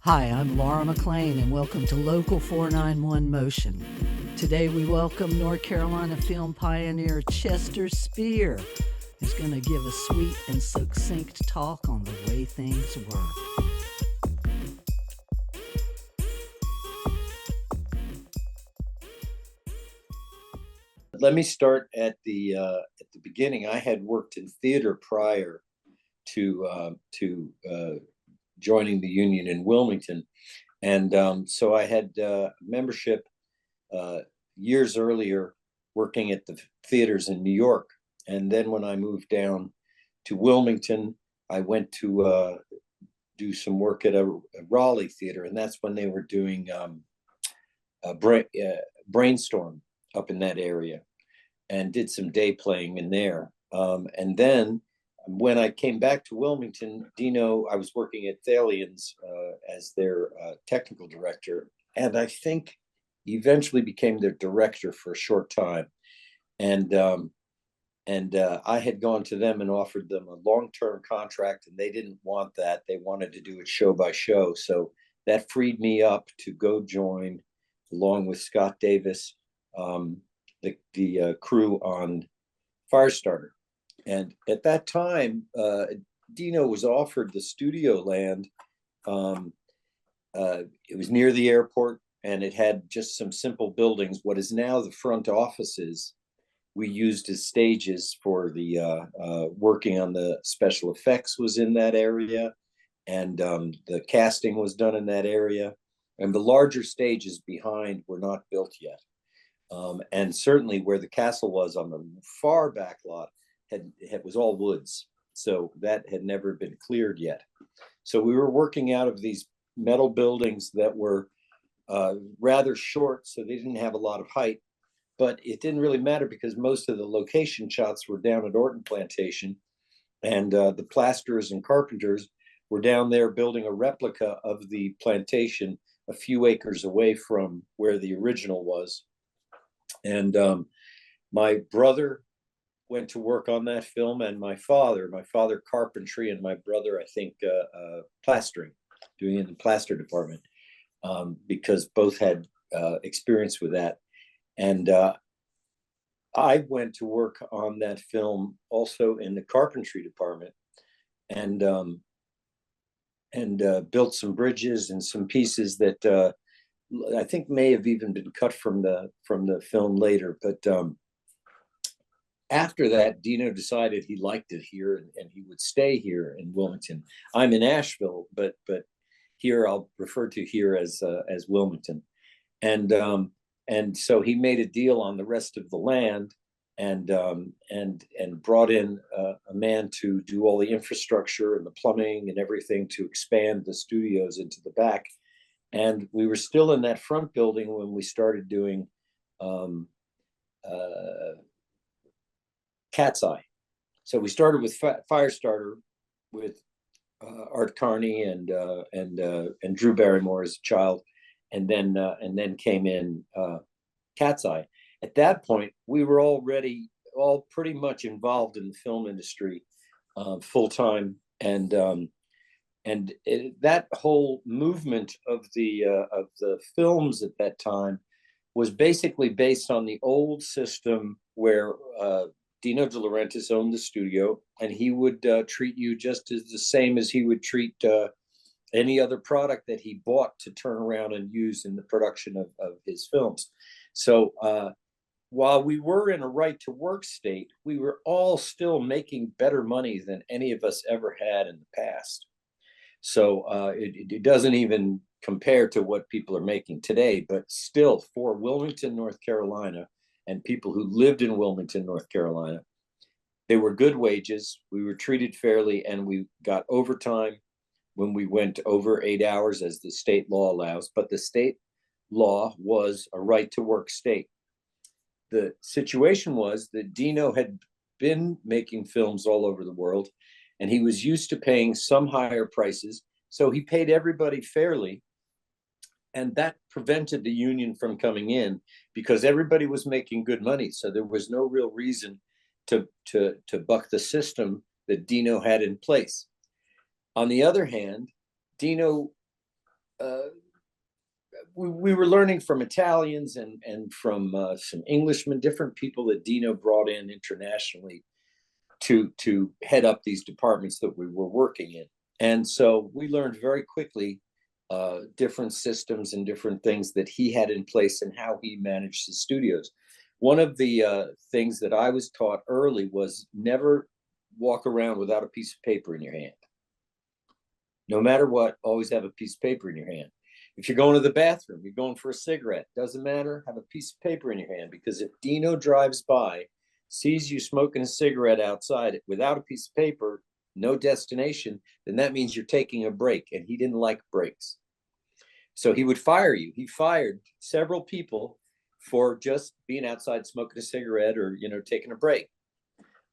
Hi, I'm Laura McLean, and welcome to Local 491 Motion. Today we welcome North Carolina film pioneer Chester Spier, who's going to give a sweet and succinct talk on the way things were. Let me start at the beginning. I had worked in theater prior to joining the union in Wilmington, and so I had membership years earlier working at the theaters in New York. And then when I moved down to Wilmington, I went to do some work at a Raleigh theater, and that's when they were doing Brainstorm up in that area, and did some day playing in there. And then when I came back to Wilmington, Dino, I was working at Thalians as their technical director, and I think eventually became their director for a short time. And I had gone to them and offered them a long-term contract, and they didn't want that. They wanted to do it show by show. So that freed me up to go join, along with Scott Davis, the crew on Firestarter. And at that time, Dino was offered the studio land. It was near the airport, and it had just some simple buildings. What is now the front offices, we used as stages for the working on the special effects was in that area, and the casting was done in that area. And the larger stages behind were not built yet. And certainly where the castle was on the far back lot was all woods. So that had never been cleared yet. So we were working out of these metal buildings that were rather short, so they didn't have a lot of height. But it didn't really matter because most of the location shots were down at Orton Plantation, and the plasterers and carpenters were down there building a replica of the plantation a few acres away from where the original was. And my brother went to work on that film, and my father carpentry, and my brother, I think, plastering, doing it in the plaster department, because both had experience with that. And I went to work on that film also in the carpentry department, and built some bridges and some pieces that I think may have even been cut from the film later. But after that, Dino decided he liked it here, and he would stay here in Wilmington. I'm in Asheville, but here I'll refer to here as Wilmington. And so he made a deal on the rest of the land, and brought in a man to do all the infrastructure and the plumbing and everything to expand the studios into the back. And we were still in that front building when we started doing Cat's Eye. So we started with Firestarter with Art Carney and Drew Barrymore as a child, and then came in Cat's Eye. At that point, we were already all pretty much involved in the film industry full time, and that whole movement of the films at that time was basically based on the old system where Dino De Laurentiis owned the studio, and he would treat you just as the same as he would treat any other product that he bought to turn around and use in the production of his films. So while we were in a right to work state, we were all still making better money than any of us ever had in the past. So it doesn't even compare to what people are making today, but still, for Wilmington, North Carolina, and people who lived in Wilmington, North Carolina, they were good wages. We were treated fairly, and we got overtime when we went over 8 hours, as the state law allows. But the state law was a right to work state. The situation was that Dino had been making films all over the world, and he was used to paying some higher prices. So he paid everybody fairly. And that prevented the union from coming in because everybody was making good money. So there was no real reason to buck the system that Dino had in place. On the other hand, Dino we were learning from Italians and from some Englishmen, different people that Dino brought in internationally to head up these departments that we were working in. And so we learned very quickly different systems and different things that he had in place and how he managed his studios. One of the things that I was taught early was never walk around without a piece of paper in your hand. No matter what, always have a piece of paper in your hand. If you're going to the bathroom, you're going for a cigarette, doesn't matter, have a piece of paper in your hand, because if Dino drives by, sees you smoking a cigarette outside without a piece of paper, no destination, then that means you're taking a break, and he didn't like breaks. So he would fire you. He fired several people for just being outside smoking a cigarette or, taking a break.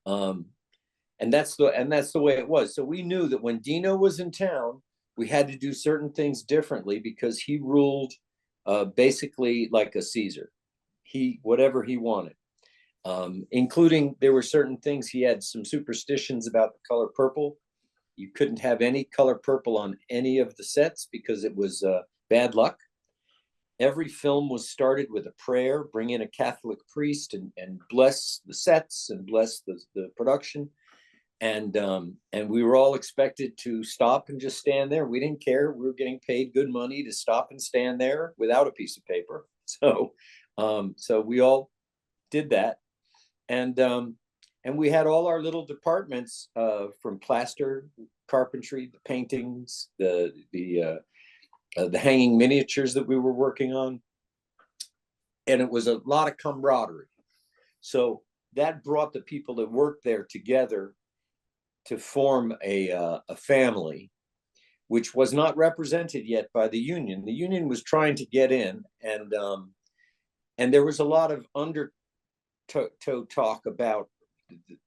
And that's the way it was. So we knew that when Dino was in town, we had to do certain things differently because he ruled basically like a Caesar. Whatever he wanted, including there were certain things. He had some superstitions about the color purple. You couldn't have any color purple on any of the sets because it was bad luck. Every film was started with a prayer, bring in a Catholic priest and bless the sets and bless the production. And we were all expected to stop and just stand there. We didn't care. We were getting paid good money to stop and stand there without a piece of paper. So we all did that. And we had all our little departments from plaster, carpentry, the paintings, the hanging miniatures that we were working on. And it was a lot of camaraderie. So that brought the people that worked there together to form a family, which was not represented yet by the union. The union was trying to get in, and there was a lot of undertow talk about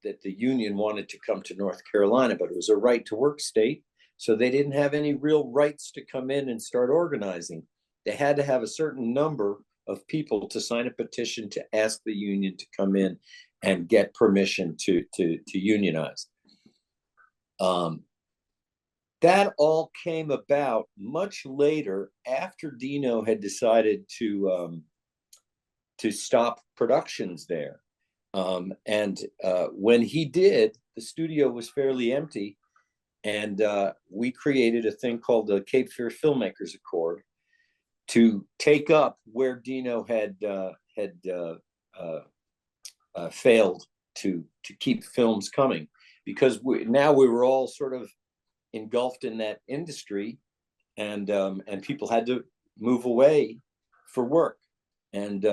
that the union wanted to come to North Carolina, but it was a right to work state, so they didn't have any real rights to come in and start organizing. They had to have a certain number of people to sign a petition to ask the union to come in and get permission to unionize. That all came about much later after Dino had decided to stop productions there. When he did, the studio was fairly empty, and we created a thing called the Cape Fear Filmmakers Accord to take up where Dino had failed to keep films coming. Because now we were all sort of engulfed in that industry, and people had to move away for work. And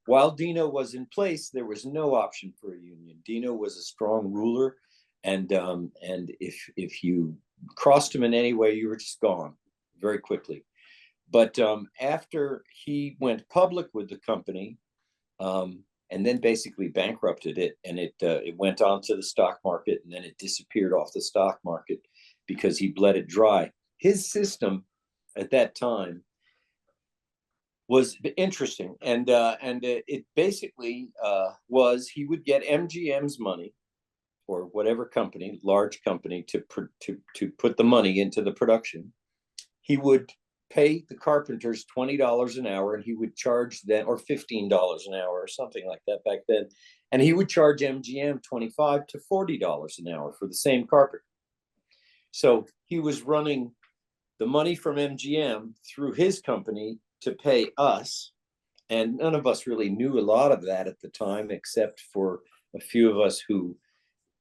while Dino was in place, there was no option for a union. Dino was a strong ruler, and if you crossed him in any way, you were just gone very quickly. But after he went public with the company, and then basically bankrupted it, and it went on to the stock market, and then it disappeared off the stock market because he bled it dry. His system at that time was interesting, and it basically was he would get MGM's money or whatever company, large company, to put the money into the production. He would pay the carpenters $20 an hour, and he would charge them, or $15 an hour or something like that back then, and he would charge MGM $25 to $40 an hour for the same carpet. So he was running the money from MGM through his company to pay us, and none of us really knew a lot of that at the time, except for a few of us who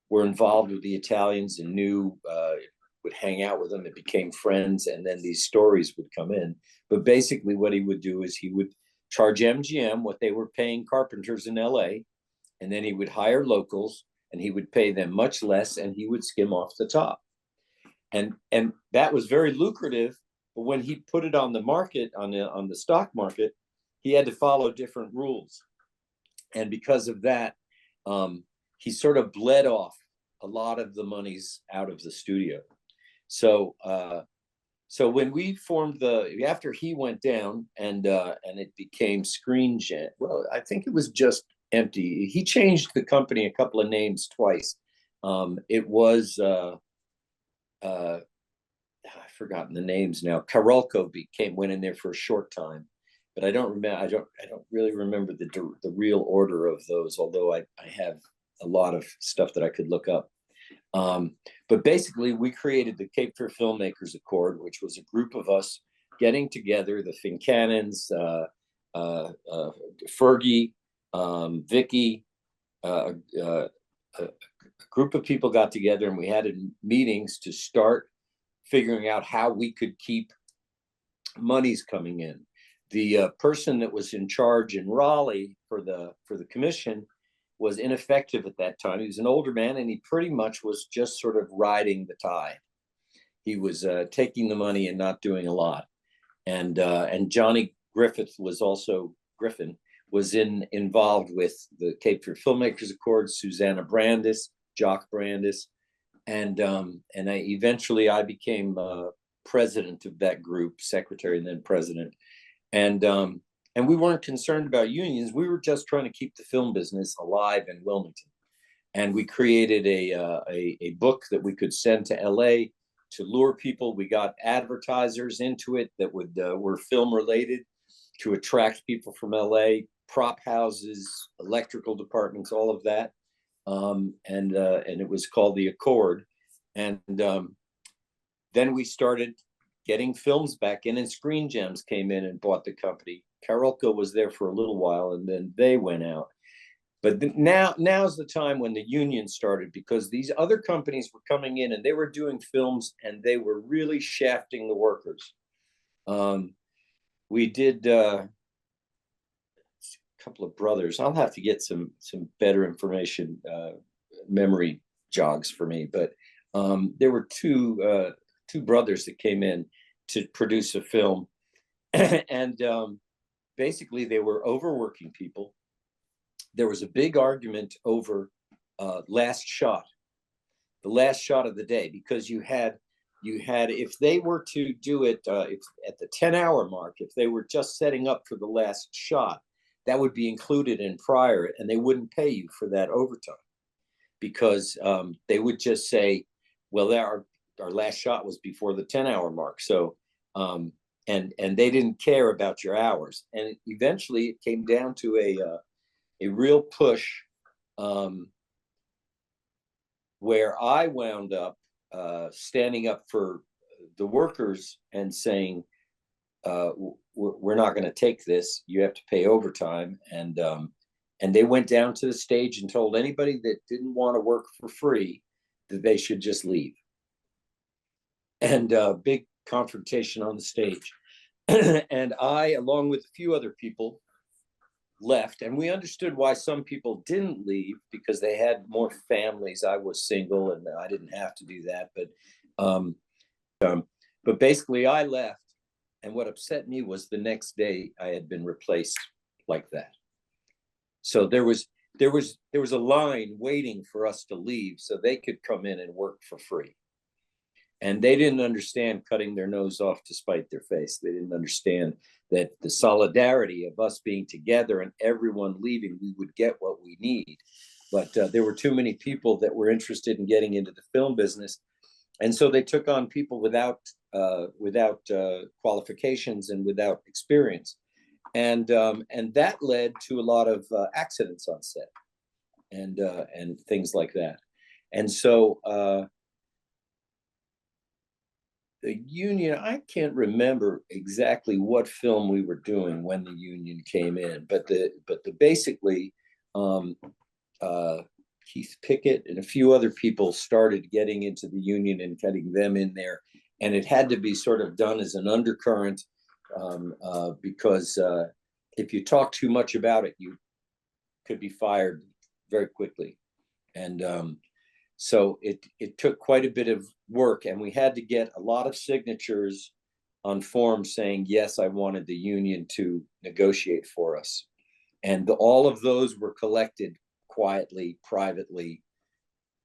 were involved with the Italians and knew would hang out with them and became friends, and then these stories would come in. But basically what he would do is he would charge MGM what they were paying carpenters in LA, and then he would hire locals and he would pay them much less, and he would skim off the top. And that was very lucrative, but when he put it on the market, on the stock market, he had to follow different rules. And because of that, he sort of bled off a lot of the monies out of the studio. So when we formed after he went down and it became Screen Gen, well, I think it was just empty. He changed the company a couple of names twice. It was I forgotten the names now. Karolko went in there for a short time, but I don't remember. I don't really remember the real order of those. Although I have a lot of stuff that I could look up. But basically, we created the Cape Fear Filmmakers Accord, which was a group of us getting together, the Fincannons, Fergie, Vicky, a group of people got together, and we had meetings to start figuring out how we could keep monies coming in. The person that was in charge in Raleigh for the commission was ineffective at that time. He was an older man, and he pretty much was just sort of riding the tide. He was taking the money and not doing a lot. And Johnny Griffin was involved with the Cape Fear Filmmakers Accord, Susanna Brandis, Jock Brandis, and eventually I became president of that group, secretary and then president. And we weren't concerned about unions. We were just trying to keep the film business alive in Wilmington. And we created a book that we could send to LA to lure people. We got advertisers into it that were film related to attract people from LA, prop houses, electrical departments, all of that. And it was called the Accord. And then we started getting films back in, and Screen Gems came in and bought the company. Karolko was there for a little while, and then they went out. But now's the time when the union started, because these other companies were coming in and they were doing films and they were really shafting the workers. We did a couple of brothers. I'll have to get some better information, memory jogs for me. But there were two brothers that came in to produce a film, and basically they were overworking people. There was a big argument over the last shot of the day, because you had if they were to do it if at the 10-hour mark, if they were just setting up for the last shot, that would be included in prior, and they wouldn't pay you for that overtime, because they would just say, well, our last shot was before the 10-hour mark. So, and they didn't care about your hours. And eventually it came down to a real push, where I wound up standing up for the workers and saying, we're not going to take this. You have to pay overtime. And they went down to the stage and told anybody that didn't want to work for free that they should just leave. And big confrontation on the stage. And I, along with a few other people, left. And we understood why some people didn't leave, because they had more families. I was single and I didn't have to do that. But basically I left. And what upset me was the next day I had been replaced like that. So there was a line waiting for us to leave so they could come in and work for free. And they didn't understand cutting their nose off to spite their face. They didn't understand that the solidarity of us being together and everyone leaving, we would get what we need. But there were too many people that were interested in getting into the film business. And so they took on people without qualifications and without experience. And that led to a lot of accidents on set and things like that. And so the union, I can't remember exactly what film we were doing when the union came in, but basically Keith Pickett and a few other people started getting into the union and getting them in there, and it had to be sort of done as an undercurrent, because if you talk too much about it, you could be fired very quickly. And so it took quite a bit of work, and we had to get a lot of signatures on forms saying, yes, I wanted the union to negotiate for us. And all of those were collected quietly, privately,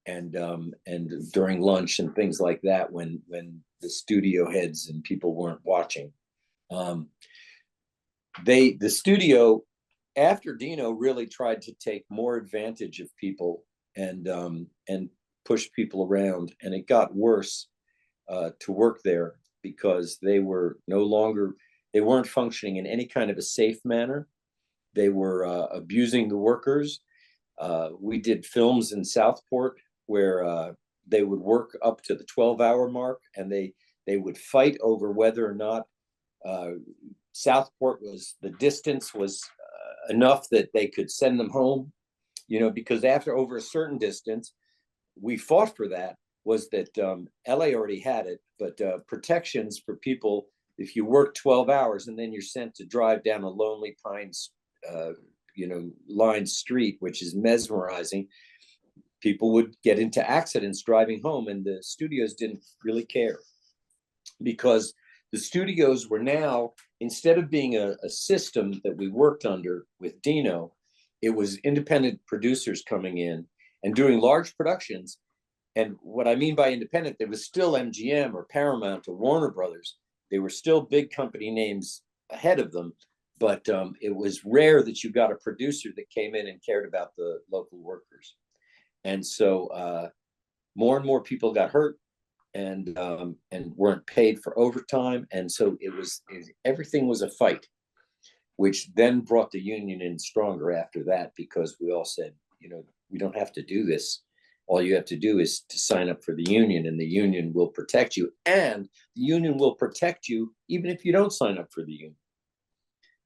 and during lunch and things like that, when the studio heads and people weren't watching. The studio, after Dino, really tried to take more advantage of people and push people around, and it got worse to work there. because they weren't functioning in any kind of a safe manner. They were abusing the workers. We did films in Southport where they would work up to the 12-hour mark, and they would fight over whether or not Southport the distance was enough that they could send them home, because after over a certain distance, we fought for that, was that LA already had it, but protections for people, if you work 12 hours and then you're sent to drive down a lonely Pines, lined street, which is mesmerizing, people would get into accidents driving home, and the studios didn't really care, because the studios were now, instead of being a system that we worked under with Dino, it was independent producers coming in and doing large productions. And what I mean by independent, there was still MGM or Paramount or Warner Brothers. They were still big company names ahead of them, but it was rare that you got a producer that came in and cared about the local workers. And so more and more people got hurt and weren't paid for overtime. And so everything was a fight, which then brought the union in stronger after that, because we all said, we don't have to do this. All you have to do is to sign up for the union, and the union will protect you. And the union will protect you even if you don't sign up for the union.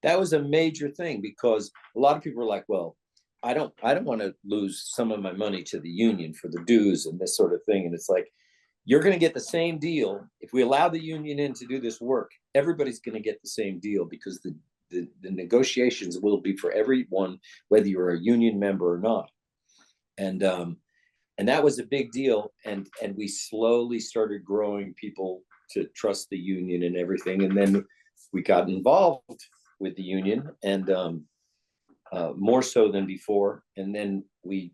That was a major thing, because a lot of people were like, well, I don't want to lose some of my money to the union for the dues and this sort of thing. And it's like, you're going to get the same deal. If we allow the union in to do this work, everybody's going to get the same deal, because the negotiations will be for everyone, whether you're a union member or not. And that was a big deal. And we slowly started growing people to trust the union and everything. And then we got involved with the union, and more so than before. And then we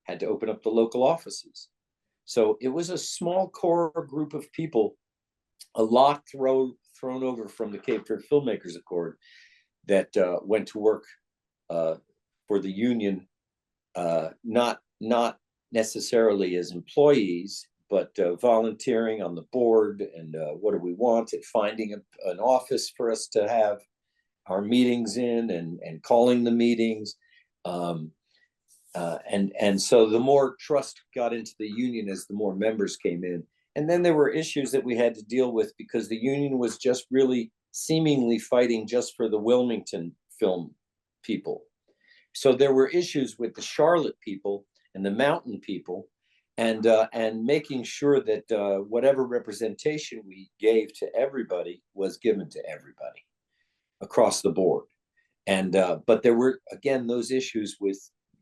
had to open up the local offices. So it was a small core group of people, a lot thrown over from the Cape Fear Filmmakers Accord, that went to work for the union, not necessarily as employees, but volunteering on the board, and what do we want, and finding an office for us to have our meetings in, and calling the meetings. And so the more trust got into the union as the more members came in. And then there were issues that we had to deal with, because the union was just really seemingly fighting just for the Wilmington Film people. So there were issues with the Charlotte people and the Mountain people, and making sure that whatever representation we gave to everybody was given to everybody across the board. And but there were, again, those issues with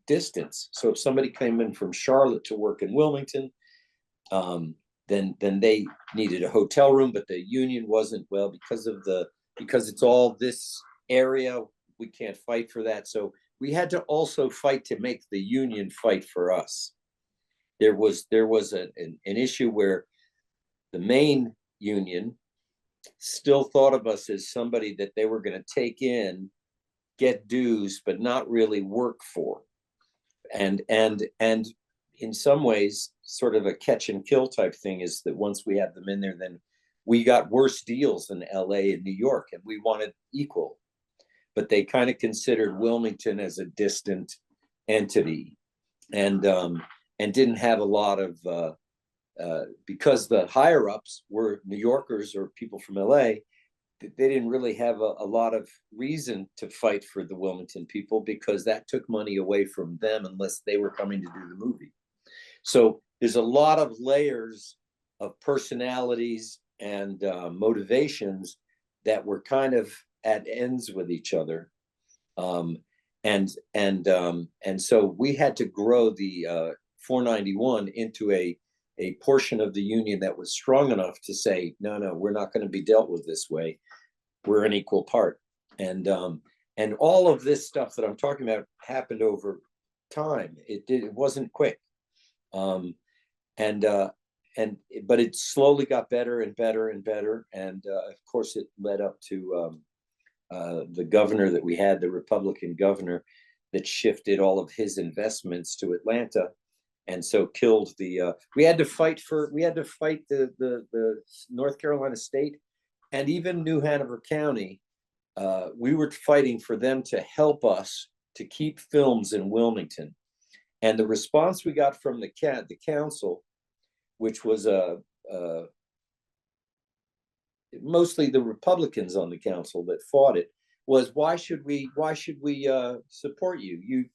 distance. So if somebody came in from Charlotte to work in Wilmington, then they needed a hotel room, but the union wasn't, well, because it's all this area, we can't fight for that. So we had to also fight to make the union fight for us. There was an issue where the main union still thought of us as somebody that they were going to take in, get dues, but not really work for. And in some ways, sort of a catch and kill type thing is that once we had them in there, then we got worse deals than LA and New York, and we wanted equal. But they kind of considered Wilmington as a distant entity, and didn't have a lot of, because the higher ups were New Yorkers or people from LA, they didn't really have a lot of reason to fight for the Wilmington people, because that took money away from them unless they were coming to do the movie. So there's a lot of layers of personalities and motivations that were kind of at ends with each other. And so we had to grow the 491 into a portion of the union that was strong enough to say, no, we're not going to be dealt with this way. We're an equal part. And all of this stuff that I'm talking about happened over time. It wasn't quick. But it slowly got better and better and better. And of course, it led up to the governor that we had, the Republican governor, that shifted all of his investments to Atlanta. and so killed the. We had to fight the North Carolina state, and even New Hanover County. We were fighting for them to help us to keep films in Wilmington, and the response we got from the council, which was mostly the Republicans on the council that fought it, was why should we support you?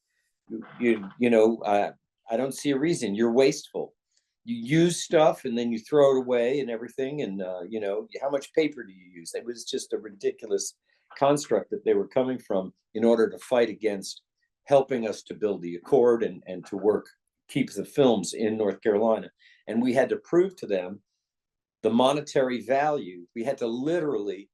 I don't see a reason. You're wasteful. You use stuff and then you throw it away and everything. And how much paper do you use? It was just a ridiculous construct that they were coming from in order to fight against helping us to build the Accord and to keep the films in North Carolina. And we had to prove to them the monetary value. We had to literally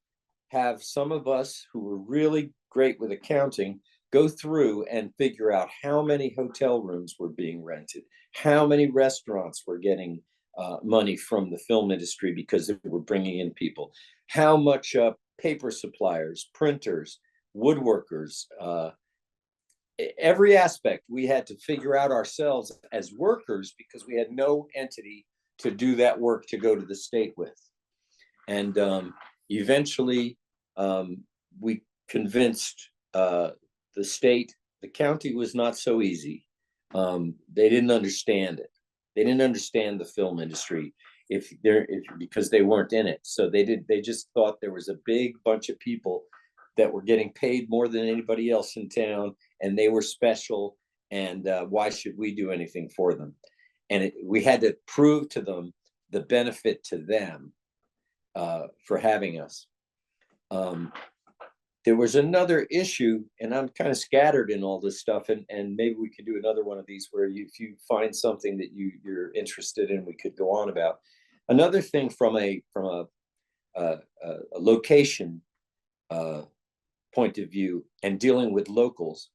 have some of us who were really great with accounting go through and figure out how many hotel rooms were being rented, how many restaurants were getting money from the film industry because they were bringing in people, how much paper suppliers, printers, woodworkers, every aspect we had to figure out ourselves as workers because we had no entity to do that work to go to the state with. And eventually we convinced the state. The county was not so easy. They didn't understand it. They didn't understand the film industry because they weren't in it. So they just thought there was a big bunch of people that were getting paid more than anybody else in town, and they were special, and why should we do anything for them? And we had to prove to them the benefit to them for having us. There was another issue, and I'm kind of scattered in all this stuff, and maybe we could do another one of these where if you find something that you're interested in, we could go on about. Another thing from a location point of view and dealing with locals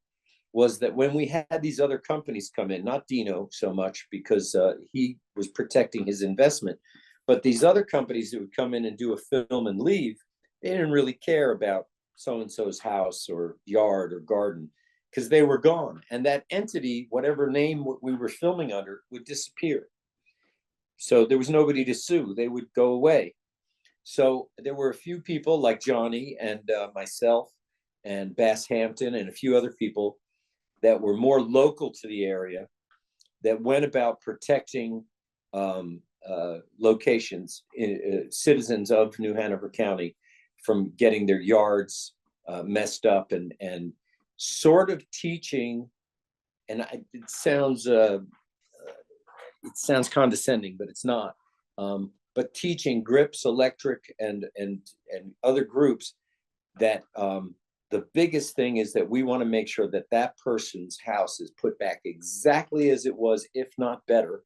was that when we had these other companies come in, not Dino so much because he was protecting his investment, but these other companies that would come in and do a film and leave, they didn't really care about so-and-so's house or yard or garden because they were gone. And that entity, whatever name we were filming under, would disappear. So there was nobody to sue. They would go away. So there were a few people like Johnny and myself and Bass Hampton and a few other people that were more local to the area that went about protecting locations, citizens of New Hanover County from getting their yards messed up and sort of teaching, and it sounds condescending, but it's not. But teaching Grips, Electric, and other groups that the biggest thing is that we want to make sure that that person's house is put back exactly as it was, if not better,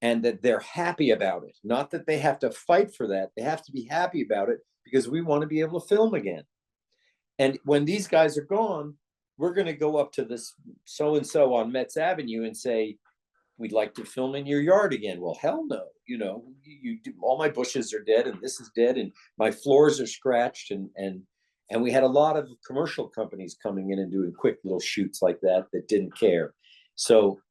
and that they're happy about it. Not that they have to fight for that. They have to be happy about it because we want to be able to film again. And when these guys are gone, we're going to go up to this so-and-so on Metz Avenue and say, we'd like to film in your yard again. Well, hell no. All my bushes are dead and this is dead and my floors are scratched. And we had a lot of commercial companies coming in and doing quick little shoots like that didn't care. So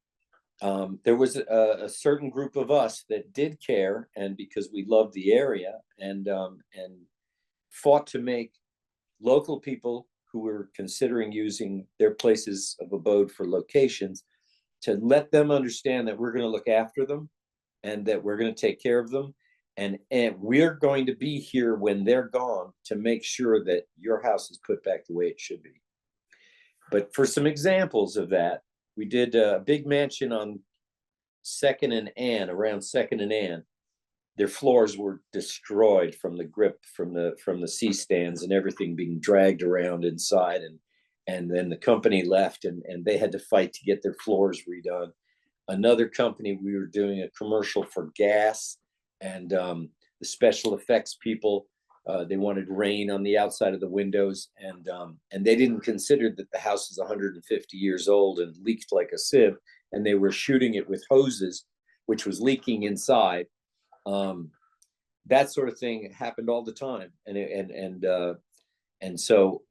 there was a certain group of us that did care, and because we loved the area and fought to make local people who were considering using their places of abode for locations, to let them understand that we're going to look after them and that we're going to take care of them. And we're going to be here when they're gone to make sure that your house is put back the way it should be. But for some examples of that, we did a big mansion on 2nd and Ann, around 2nd and Ann. Their floors were destroyed from the grip from the C-stands and everything being dragged around inside. And then the company left and they had to fight to get their floors redone. Another company, we were doing a commercial for gas, and the special effects people, they wanted rain on the outside of the windows, and they didn't consider that the house is 150 years old and leaked like a sieve, and they were shooting it with hoses, which was leaking inside. That sort of thing happened all the time, and so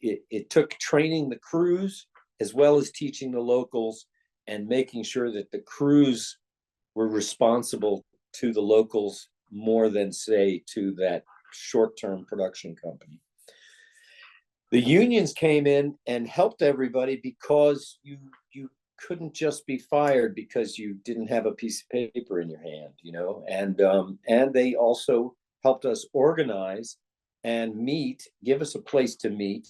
it took training the crews as well as teaching the locals and making sure that the crews were responsible to the locals more than, say, to that short-term production company. The unions came in and helped everybody because you couldn't just be fired because you didn't have a piece of paper in your hand, you know, and they also helped us organize and meet, give us a place to meet,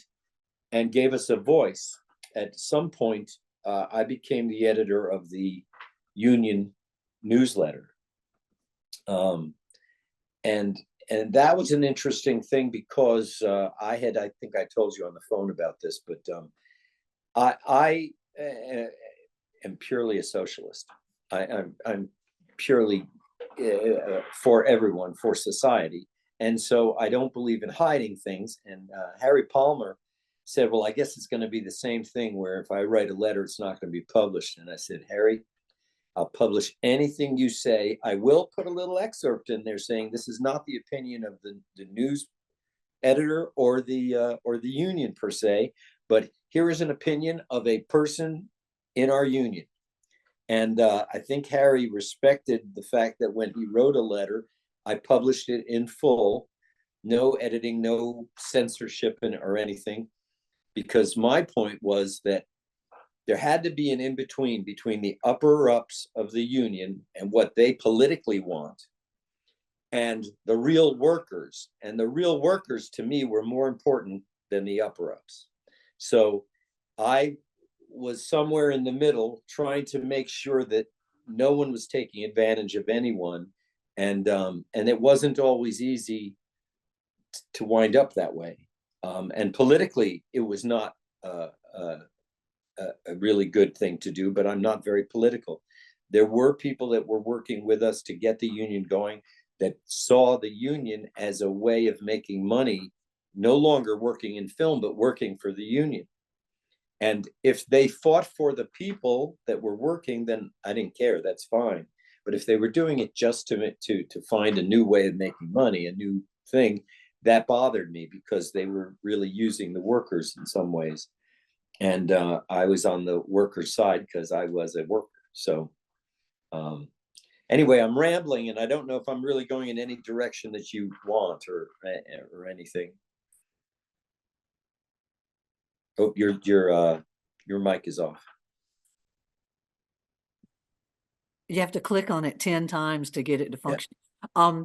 and gave us a voice. At some point, I became the editor of the union newsletter. And that was an interesting thing because I think I told you on the phone about this, but I am purely a socialist. I'm purely for everyone, for society. And so I don't believe in hiding things. And Harry Palmer said, well, I guess it's going to be the same thing where if I write a letter, it's not going to be published. And I said, Harry, I'll publish anything you say. I will put a little excerpt in there saying this is not the opinion of the news editor or the union per se, but here is an opinion of a person in our union. And I think Harry respected the fact that when he wrote a letter, I published it in full, no editing, no censorship or anything, because my point was that there had to be an in-between between the upper-ups of the union and what they politically want and the real workers. And the real workers, to me, were more important than the upper-ups. So I was somewhere in the middle trying to make sure that no one was taking advantage of anyone. And it wasn't always easy to wind up that way. And politically, it was not a really good thing to do, but I'm not very political. There were people that were working with us to get the union going that saw the union as a way of making money, no longer working in film, but working for the union. And if they fought for the people that were working, then I didn't care, that's fine. But if they were doing it just to find a new way of making money, a new thing, that bothered me because they were really using the workers in some ways. And I was on the workers' side because I was a worker. So anyway, I'm rambling, and I don't know if I'm really going in any direction that you want or anything. Oh, your mic is off. You have to click on it 10 times to get it to function. Yeah.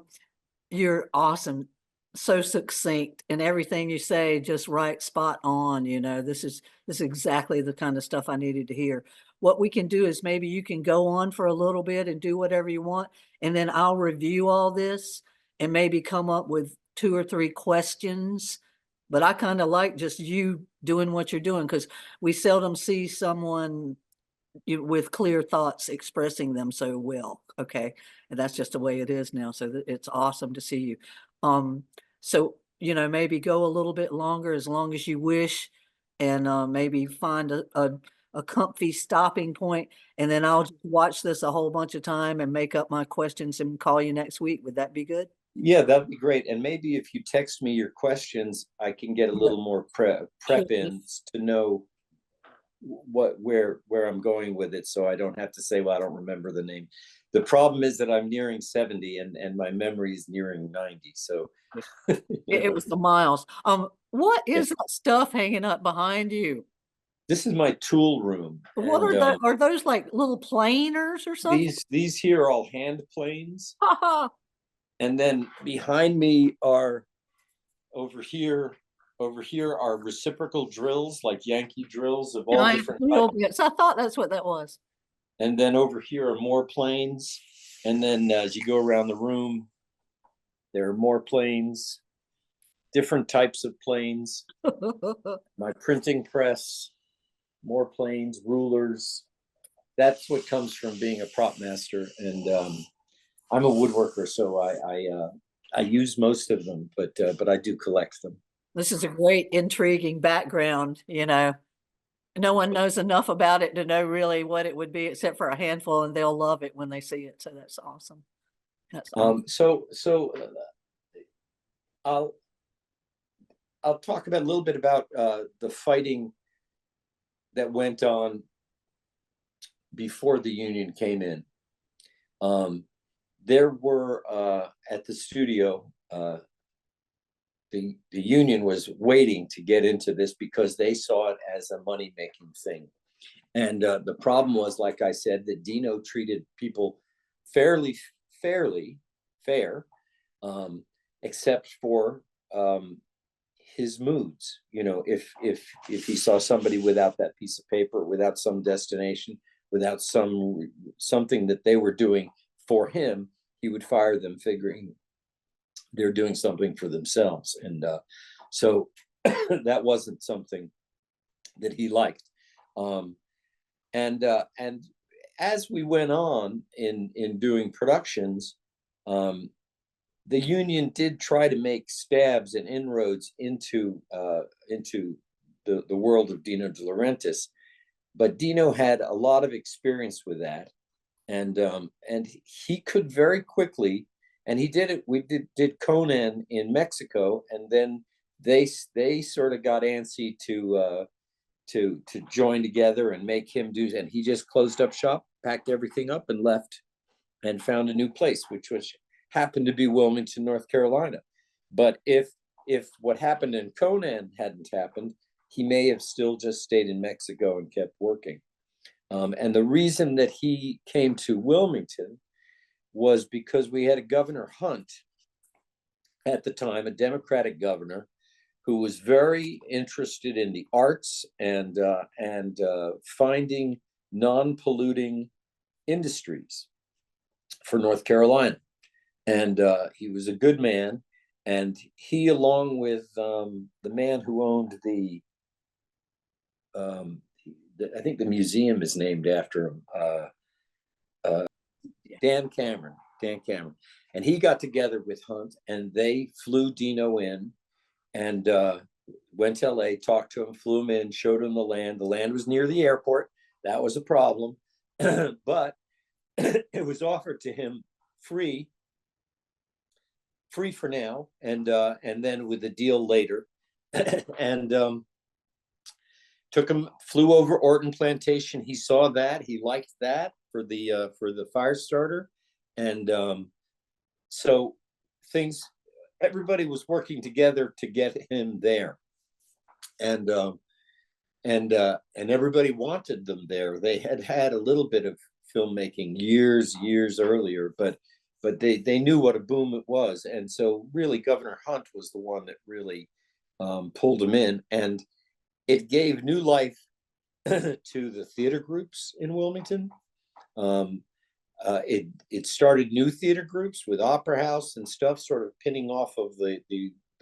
You're awesome. So succinct, and everything you say just right, spot on. You know, this is exactly the kind of stuff I needed to hear. What we can do is maybe you can go on for a little bit and do whatever you want, and then I'll review all this and maybe come up with 2 or 3 questions. But I kind of like just you doing what you're doing, because we seldom see someone with clear thoughts expressing them so well. Okay. And that's just the way it is now. So it's awesome to see you. So, you know, maybe go a little bit longer as long as you wish, and maybe find a comfy stopping point, and then I'll just watch this a whole bunch of time and make up my questions and call you next week. Would that be good? Yeah, that'd be great. And maybe if you text me your questions, I can get a little more prep in to know where I'm going with it, so I don't have to say, well, I don't remember the name. The problem is that I'm nearing 70 and my memory is nearing 90. So it was the miles. What is that stuff hanging up behind you? This is my tool room. What and, are those like little planers or something? These here are all hand planes. And then behind me are over here are reciprocal drills, like Yankee drills of all different types. So I thought that's what that was. And then over here are more planes. And then as you go around the room, there are more planes, different types of planes. My printing press, more planes, rulers. That's what comes from being a prop master. And I'm a woodworker, so I use most of them, but I do collect them. This is a great, intriguing background. You know, no one knows enough about it to know really what it would be, except for a handful, and they'll love it when they see it. So that's awesome. That's awesome. So I'll talk about a little bit about the fighting that went on before the union came in. There were at the studio, the union was waiting to get into this because they saw it as a money-making thing. And the problem was, like I said, that Dino treated people fairly fair, except for his moods. You know, if he saw somebody without that piece of paper, without some destination, without something that they were doing for him, he would fire them, figuring they're doing something for themselves. And so that wasn't something that he liked. And as we went on in doing productions, the union did try to make stabs and inroads into the world of Dino De Laurentiis, but Dino had a lot of experience with that, and he could very quickly, and he did it. We did Conan in Mexico, and then they sort of got antsy to join together and make him do, and he just closed up shop, packed everything up, and left, and found a new place, which happened to be Wilmington, North Carolina. But if what happened in Conan hadn't happened, he may have still just stayed in Mexico and kept working. And the reason that he came to Wilmington was because we had a Governor Hunt at the time, a Democratic governor, who was very interested in the arts and finding non-polluting industries for North Carolina. And he was a good man. And he, along with the man who owned I think the museum is named after him, Dan Cameron. And he got together with Hunt, and they flew Dino in, and went to LA, talked to him, flew him in, showed him the land. The land was near the airport. That was a problem. But it was offered to him free for now, and then with a deal later. And flew over Orton Plantation. He saw that, he liked that for the fire starter. And so everybody was working together to get him there. And everybody wanted them there. They had a little bit of filmmaking years earlier, but they knew what a boom it was. And so really Governor Hunt was the one that really pulled him in, and it gave new life to the theater groups in Wilmington. It started new theater groups with Opera House and stuff, sort of pinning off of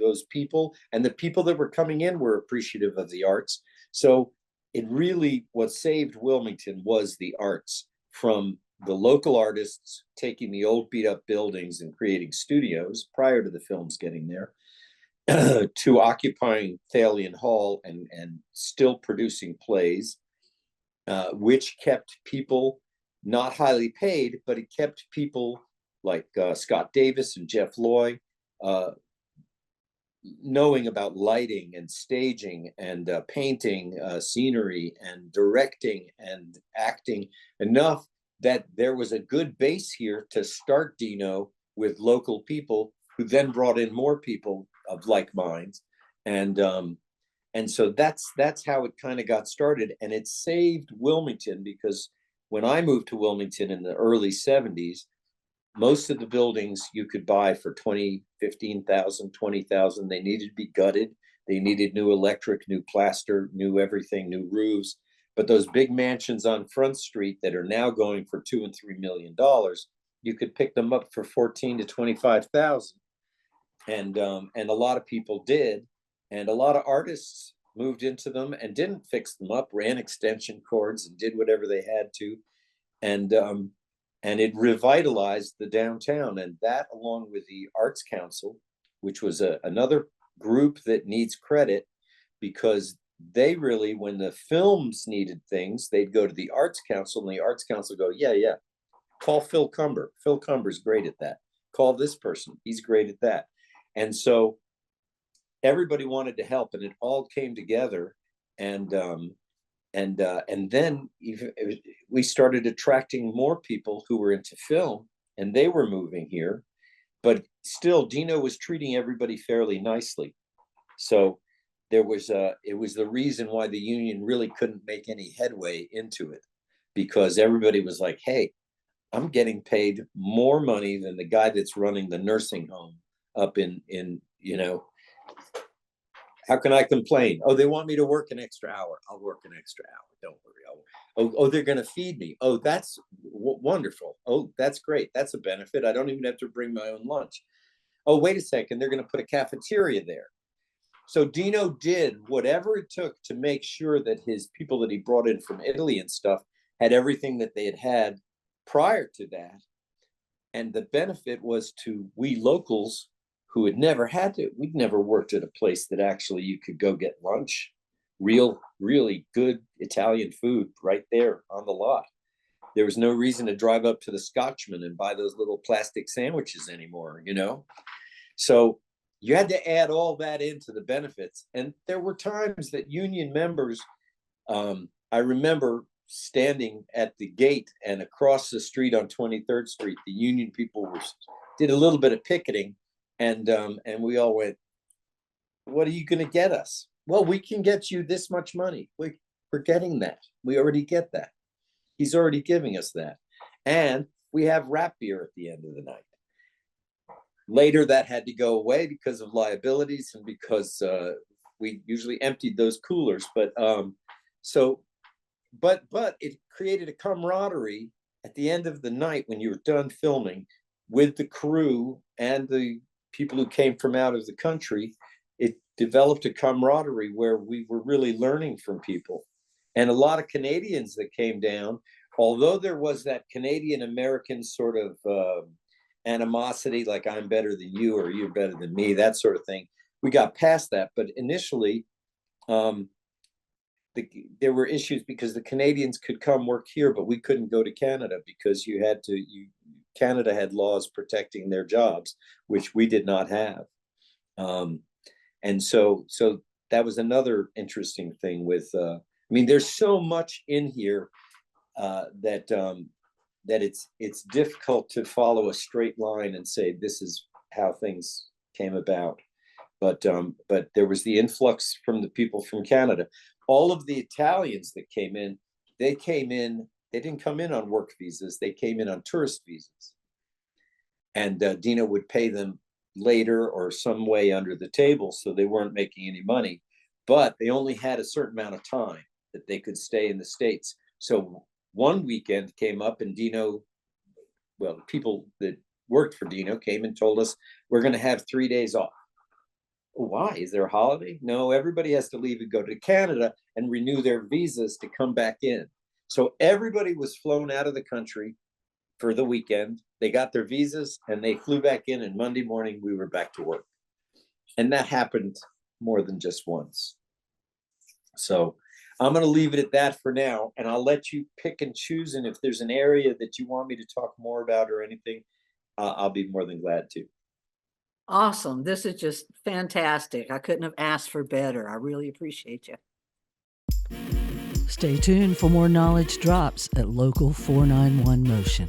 those people, and the people that were coming in were appreciative of the arts. So it really, what saved Wilmington was the arts, from the local artists taking the old beat up buildings and creating studios prior to the films getting there, to occupying Thalian Hall and still producing plays, which kept people not highly paid, but it kept people like Scott Davis and Jeff Loy knowing about lighting and staging and painting scenery and directing and acting enough that there was a good base here to start Dino with local people, who then brought in more people of like minds. And so that's how it kind of got started. And it saved Wilmington, because when I moved to Wilmington in the early 70s, most of the buildings you could buy for $20,000, $15,000, $20,000. They needed to be gutted. They needed new electric, new plaster, new everything, new roofs. But those big mansions on Front Street that are now going for $2 and $3 million, you could pick them up for $14,000 to $25,000. And a lot of people did, and a lot of artists moved into them and didn't fix them up, ran extension cords and did whatever they had to, and it revitalized the downtown. And that, along with the Arts Council, which was another group that needs credit, because they really, when the films needed things, they'd go to the Arts Council, and the Arts Council go, yeah, call Phil Cumber. Phil Cumber's great at that. Call this person, he's great at that. And so everybody wanted to help, and it all came together. And And then we started attracting more people who were into film, and they were moving here. But still, Dino was treating everybody fairly nicely. So it was the reason why the union really couldn't make any headway into it, because everybody was like, hey, I'm getting paid more money than the guy that's running the nursing home up in how can I complain? Oh, they want me to work an extra hour. I'll work an extra hour. Don't worry. Oh, they're going to feed me. Oh, that's wonderful. Oh, that's great. That's a benefit. I don't even have to bring my own lunch. Oh, wait a second. They're going to put a cafeteria there. So Dino did whatever it took to make sure that his people that he brought in from Italy and stuff had everything that they had prior to that. And the benefit was to we locals who had never had to, we'd never worked at a place that actually you could go get lunch, really good Italian food right there on the lot. There was no reason to drive up to the Scotchman and buy those little plastic sandwiches anymore, So you had to add all that into the benefits. And there were times that union members, I remember standing at the gate, and across the street on 23rd Street, the union people did a little bit of picketing. And we all went, what are you going to get us? Well, we can get you this much money. We're getting that. We already get that. He's already giving us that. And we have wrap beer at the end of the night. Later, that had to go away because of liabilities and because we usually emptied those coolers. But it created a camaraderie at the end of the night when you were done filming with the crew and the people who came from out of the country. It developed a camaraderie where we were really learning from people. And a lot of Canadians that came down, although there was that Canadian-American sort of animosity, like I'm better than you or you're better than me, that sort of thing, we got past that. But initially, there were issues because the Canadians could come work here, but we couldn't go to Canada because Canada had laws protecting their jobs, which we did not have. And so that was another interesting thing with, there's so much in here that it's difficult to follow a straight line and say, this is how things came about. But there was the influx from the people from Canada. All of the Italians that came in, they didn't come in on work visas. They came in on tourist visas. And Dino would pay them later or some way under the table, so they weren't making any money. But they only had a certain amount of time that they could stay in the States. So one weekend came up and Dino, well, the people that worked for Dino came and told us, we're going to have 3 days off. Why? Is there a holiday? No, everybody has to leave and go to Canada and renew their visas to come back in. So everybody was flown out of the country for the weekend. They got their visas and they flew back in, and Monday morning we were back to work. And that happened more than just once. So I'm going to leave it at that for now, and I'll let you pick and choose. And if there's an area that you want me to talk more about or anything, I'll be more than glad to. Awesome. This is just fantastic. I couldn't have asked for better. I really appreciate you. Stay tuned for more knowledge drops at Local 491 Motion.